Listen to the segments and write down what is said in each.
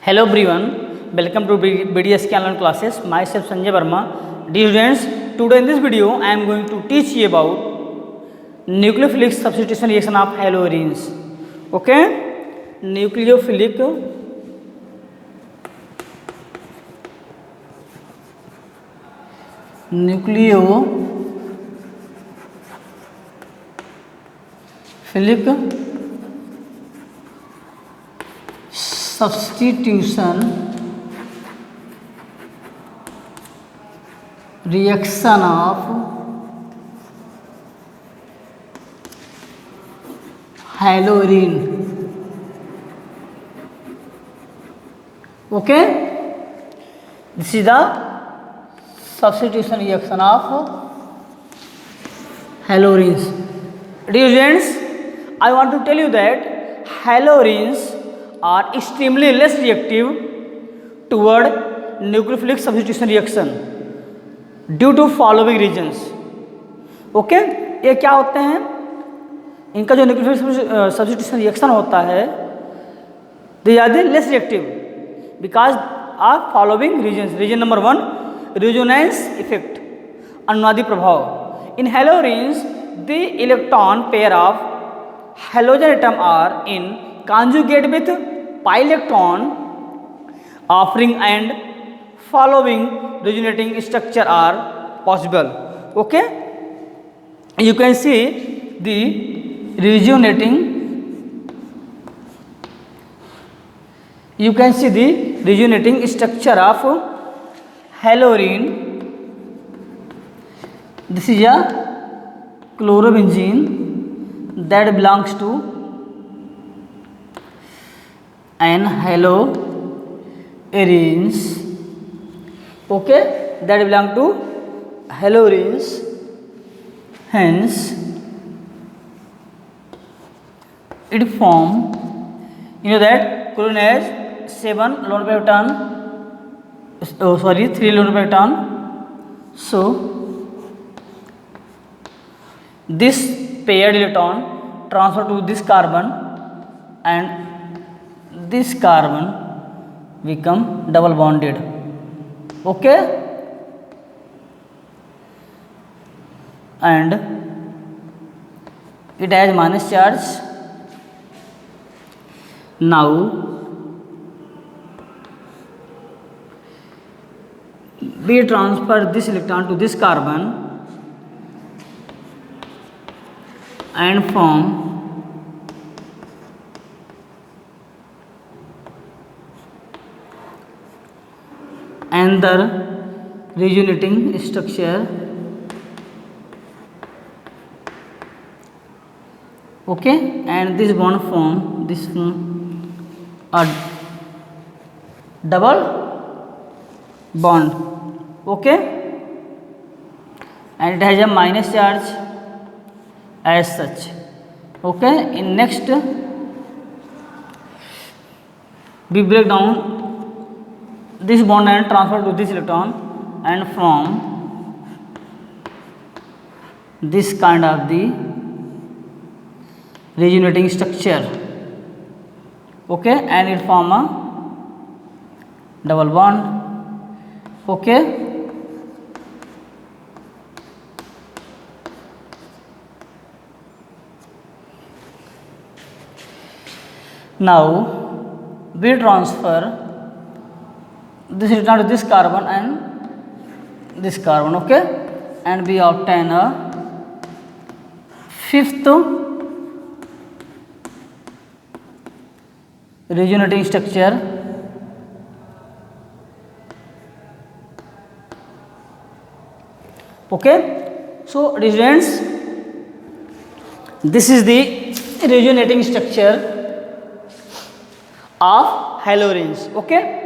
Hello everyone, welcome to BDSK online classes. Myself Sanjay Verma. Dear students, today in this video I am going to teach you about nucleophilic substitution reaction of haloarenes. Okay, nucleophilic substitution reaction of haloarene. Okay, this is the substitution reaction of haloarenes. Dear students, I want to tell you that haloarenes are extremely less reactive toward nucleophilic substitution reaction due to following reasons. Okay, ये क्या होते हैं? इनका जो nucleophilic substitution reaction होता है, they are the less reactive because of following reasons. Reason number 1, resonance effect, अनुनादी प्रभाव. In haloarenes, the electron pair of halogen atom are in conjugate with pi electron, offering and following resonating structure are possible. Okay, you can see the resonating structure of haloarene. This is a chlorobenzene that belongs to and haloarenes. Okay, that belong to haloarenes. Hence it form, you know that chlorine has 7 lone pair electron, 3 lone pair electron. So this paired electron transfer to this carbon and this carbon become double bonded. Okay, and it has minus charge. Now we transfer this electron to this carbon and form another resonating structure. Okay, and this bond form a double bond. Okay, and it has a minus charge as such. Okay, in next we break down this bond and transfer to this electron and form this kind of the resonating structure. Okay, and it form a double bond. Okay, now we transfer this electron to this carbon and this carbon. Okay, and we obtain a fifth resonating structure. Okay, so students, this is the resonating structure of haloarenes. Okay,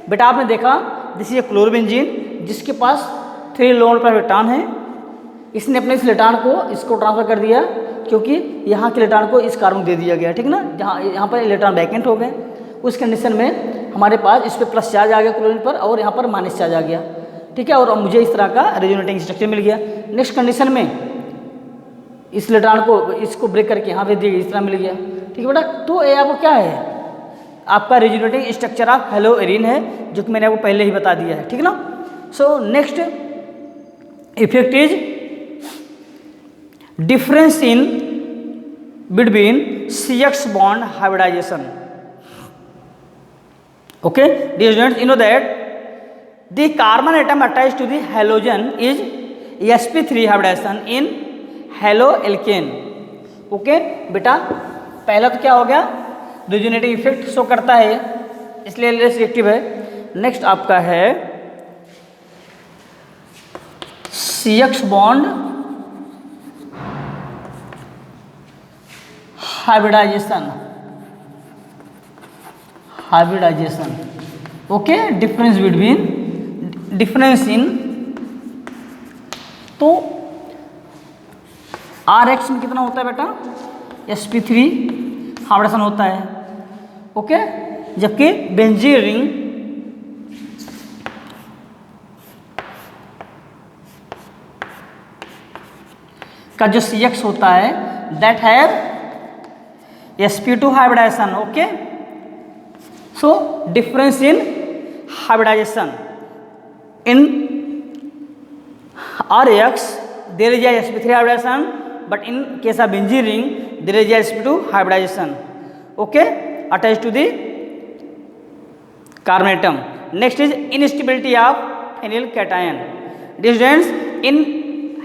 बेटा आपने देखा this is a chlorobenzene जिसके पास 3 loan पर electron है. इसने अपने इस electron को इसको ट्रांसफर कर दिया क्योंकि यहाँ के इलेक्ट्रॉन को इस कार्बन दे दिया गया. ठीक ना, जहाँ यहाँ पर इलेक्ट्रॉन वैकेंट हो गए. उस कंडीशन में हमारे पास इस पर प्लस चार्ज आ गया क्लोरीन पर और यहाँ पर माइनस चार्ज आ गया. ठीक है, और मुझे इस तरह का रेजोनेटिंग स्ट्रक्चर मिल गया. नेक्स्ट कंडीशन में इस इलेक्ट्रॉन को इसको ब्रेक करके यहाँ पे दिया इस तरह मिल गया. ठीक है बेटा, तो ये आपको क्या है, आपका रेजोनेटिंग स्ट्रक्चर ऑफ हेलोएरिन है, जो कि मैंने आपको पहले ही बता दिया है, ठीक ना। So next effect is difference in between CX bond hybridization. Okay, dear students, you know that the carbon atom attached to the halogen is sp3 hybridization in haloalkane. Okay बेटा, पहला तो क्या हो गया, रेजोनेटिव इफेक्ट शो करता है, इसलिए less reactive है। नेक्स्ट आपका है CX bond hybridization. Okay, difference in, तो RH में कितना होता है बेटा, sp3 हाइब्रिडेशन होता है। ओके, जबकि बेंजीन रिंग का जो CX होता है that have sp2 hybridization. Okay, so difference in hybridization in RX there is a sp3 hybridization, but in case of benzene ring there is a sp2 hybridization. Okay, attached to the carbon atom. Next is instability of phenylcation. Dear students, in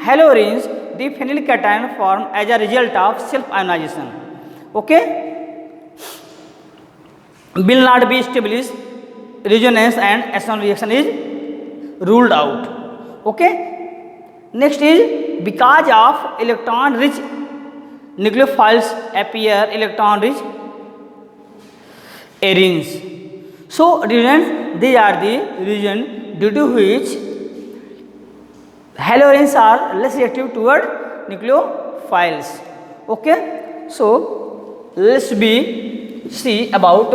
haloarines the phenylcation form as a result of self ionization. Okay, will not be established, resonance and acetone reaction is ruled out. Okay, next is because of electron rich nucleophiles appear electron rich arenes. So reasons, these are the reasons due to which haloarenes are less reactive toward nucleophiles. Okay, so let's see about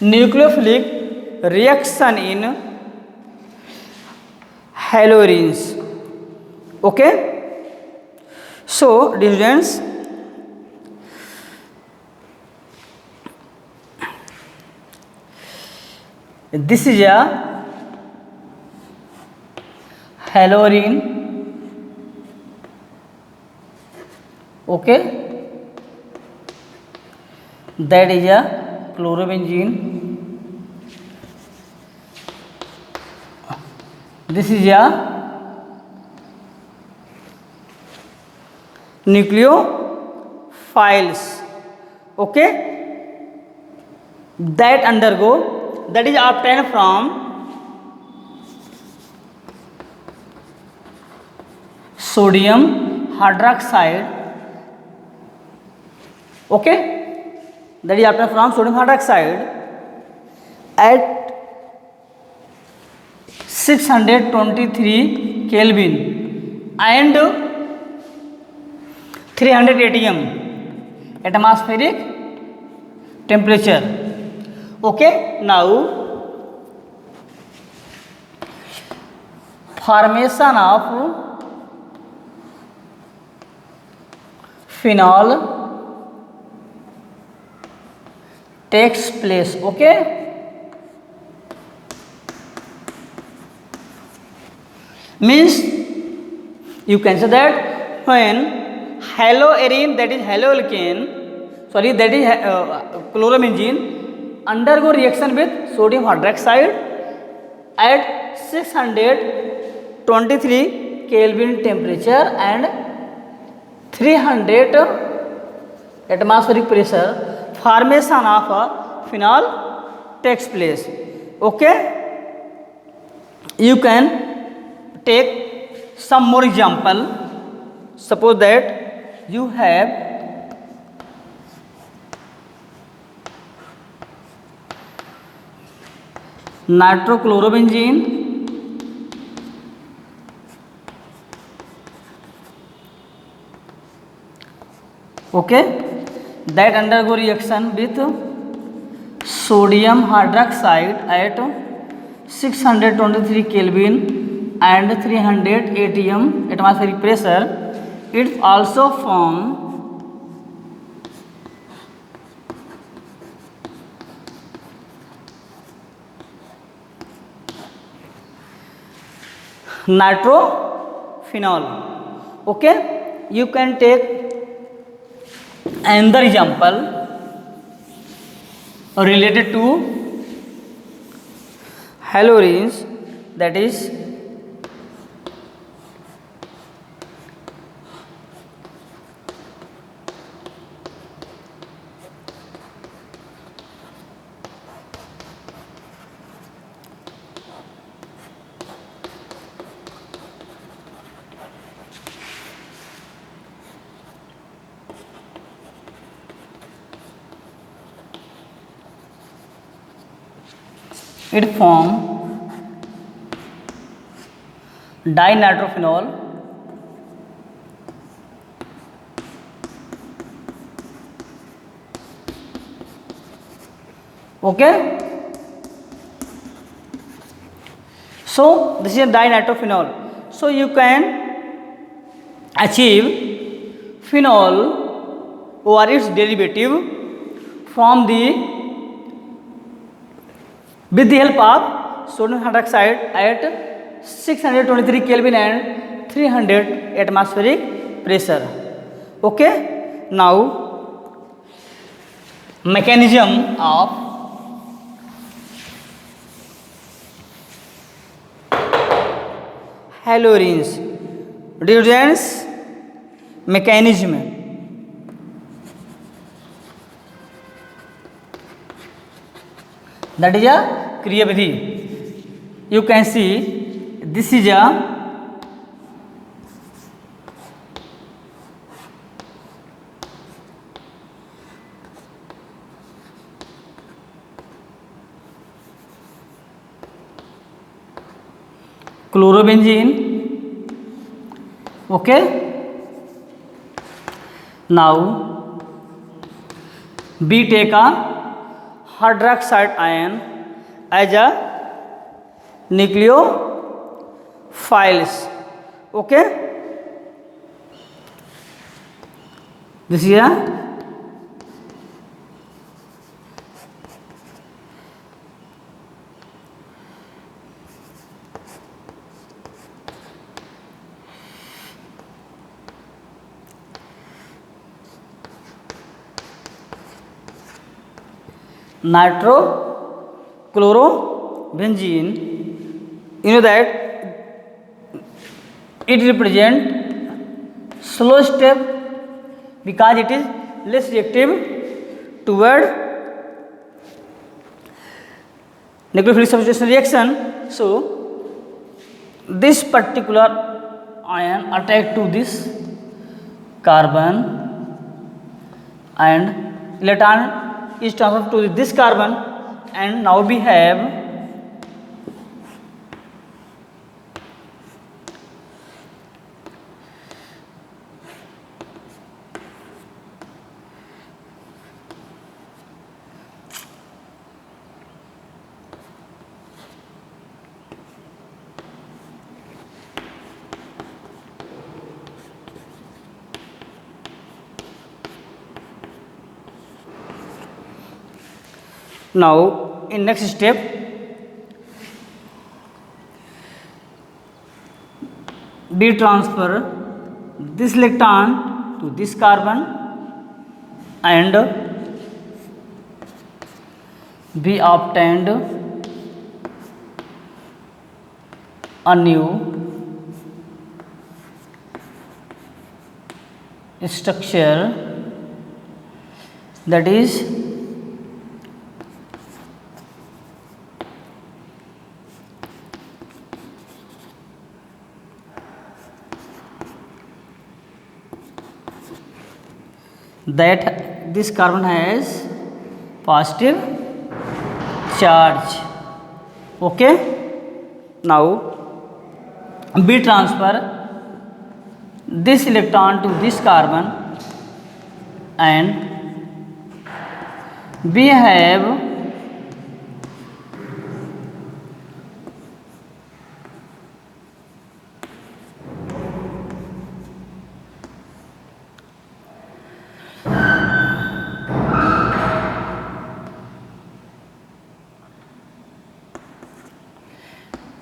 nucleophilic reaction in haloarenes. Okay, so students, this is a haloarine. Okay, that is a chlorobenzene. This is a nucleophiles. Okay, that is obtained from sodium hydroxide. Okay, that is obtained from sodium hydroxide at 623 Kelvin and 300 atm atmospheric temperature. Okay, now formation of phenol takes place. Okay, means you can say that when haloarine, that is haloalkane, sorry, that is chlorobenzene undergo reaction with sodium hydroxide at 623 Kelvin temperature and 300 atmospheric pressure, formation of a phenol takes place. Okay, you can take some more example. Suppose that you have nitrochlorobenzene, okay, that undergo reaction with sodium hydroxide at 623 Kelvin and 300 atm atmospheric pressure. It also form nitrophenol. Okay, you can take another example related to halorines, that is it form dinitrophenol, okay. So this is a dinitrophenol. So you can achieve phenol or its derivative from the with the help of sodium hydroxide at 623 Kelvin and 300 atmospheric pressure. Okay, now mechanism of halorines detergents mechanism. That is a kriya vidhi. You can see this is a chlorobenzene. Okay, now we take a hydroxide ion as a nucleophiles. Okay, this is a nitrochlorobenzene. You know that it represent slow step because it is less reactive toward nucleophilic substitution reaction. So this particular ion attack to this carbon and electron is transferred to this carbon, and now we have now in next step we transfer this electron to this carbon and we obtained a new structure, that is that this carbon has positive charge. Okay, now we transfer this electron to this carbon and we have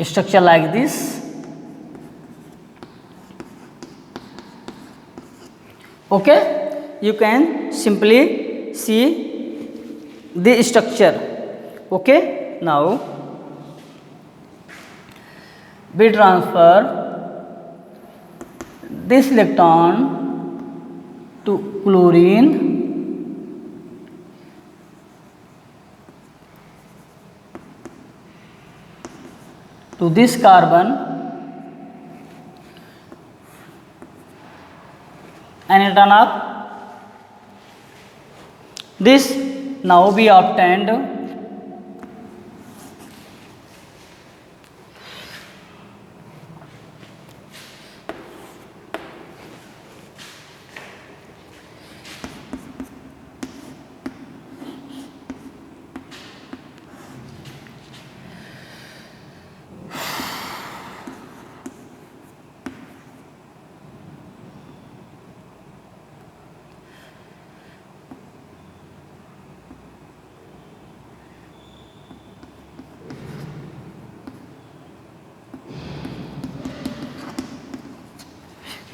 structure like this. Okay, you can simply see the structure. Okay, now we transfer this electron to chlorine to this carbon and return up this. Now we obtained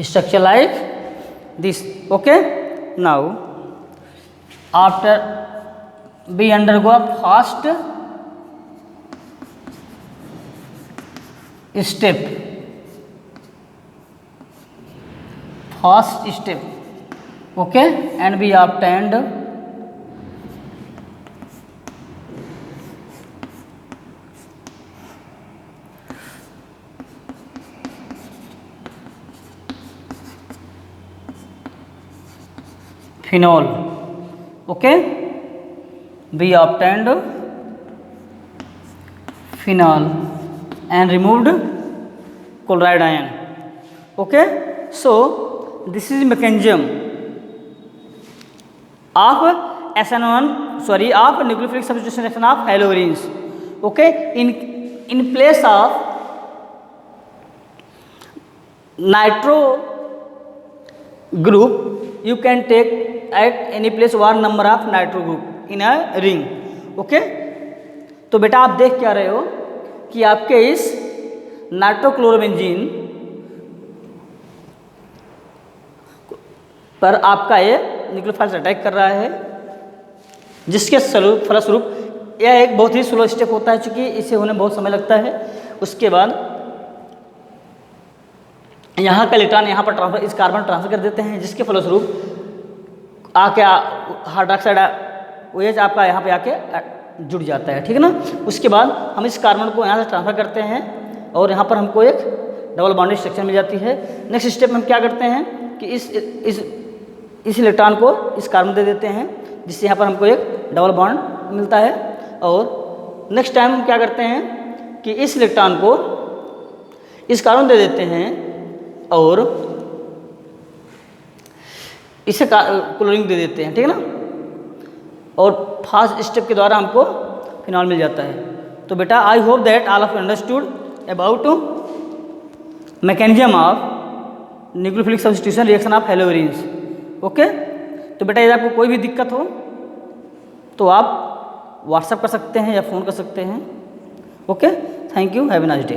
structure like this. Okay, now after we undergo a fast step, okay, and we obtained phenol. Okay, we obtained phenol and removed chloride ion. Okay, so this is mechanism of SN1, sorry, of nucleophilic substitution reaction of halogens. Okay, in place of nitro group you can take at any place one number of nitro group in a ring. Okay, तो बेटा आप देख क्या रहे हो कि आपके इस नाइट्रोक्लोरोबेंजीन पर आपका ये न्यूक्लियोफाइल्स अटैक कर रहा है, जिसके फलस्वरूप यह एक बहुत ही स्लो स्टेप होता है, चूँकि इसे होने बहुत समय लगता है। उसके बाद यहाँ का इलेक्ट्रॉन यहाँ पर ट्रांसफर, इस कार्बन ट्रांसफर कर देते हैं, जिसके फलस्वरूप आके हाइड्रोक्साइड OH आपका यहाँ पे आके जुड़ जाता है। ठीक है ना। उसके बाद हम इस कार्बन को यहाँ से ट्रांसफर करते हैं और यहाँ पर हमको एक डबल बॉन्डेड स्ट्रक्चर मिल जाती है। नेक्स्ट स्टेप में हम क्या करते हैं कि इस इलेक्ट्रॉन को इस कार्बन दे देते हैं, जिससे यहाँ पर हमको एक डबल बॉन्ड मिलता है। और नेक्स्ट टाइम हम क्या करते हैं कि इस इलेक्ट्रॉन को इस कार्बन दे देते हैं और इसे क्लोरीन दे देते हैं। ठीक है ना। और फास्ट स्टेप के द्वारा हमको फिनॉल मिल जाता है। तो बेटा I hope that all of you understood about mechanism of nucleophilic substitution reaction of haloarenes. Okay. तो बेटा यदि आपको कोई भी दिक्कत हो तो आप व्हाट्सएप कर सकते हैं या फ़ोन कर सकते हैं। Okay, thank you, have a nice day.